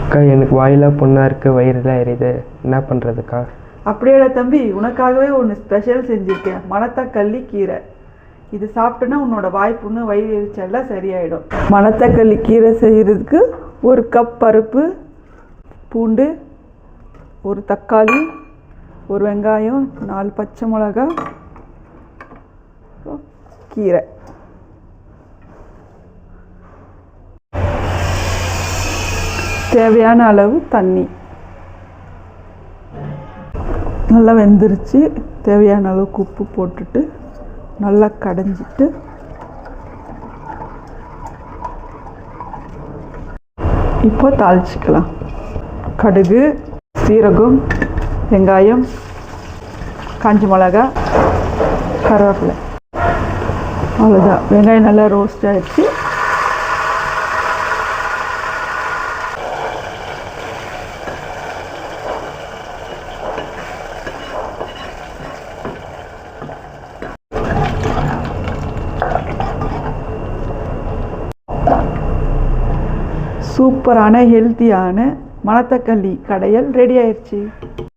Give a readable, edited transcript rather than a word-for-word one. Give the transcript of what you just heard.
அக்கா, எனக்கு வாயிலாம் புண்ணாக இருக்குது, வயிறுலாம் எரியுது, என்ன பண்ணுறதுக்கா? அப்படியேடா தம்பி, உனக்காகவே ஒன்று ஸ்பெஷல் செஞ்சுருக்கேன். மணத்தக்காளி கீரை. இது சாப்பிட்டோன்னா உன்னோட வாய்ப்புண்ணு வயிறு எரிச்சல்லாம் சரியாயிடும். மணத்தக்காளி கீரை செய்கிறதுக்கு 1 கப் பருப்பு, பூண்டு, 1 தக்காளி, 1 வெங்காயம், 4 பச்சை மிளகா, கீரை. தேவையான அளவு தண்ணி. நல்லா வெந்துருச்சு. தேவையான அளவுக்கு உப்பு போட்டுட்டு நல்லா கடைஞ்சிட்டு இப்போ தாளிச்சிக்கலாம். கடுகு, சீரகம், வெங்காயம், காஞ்ச மிளகா, கருவேப்பிலை. அவ்வளோதான். வெங்காயம் நல்லா ரோஸ்ட் ஆகிடுச்சு. சூப்பரான ஹெல்த்தியான மணத்தக்காளி கடையல் ரெடி ஆயிடுச்சு.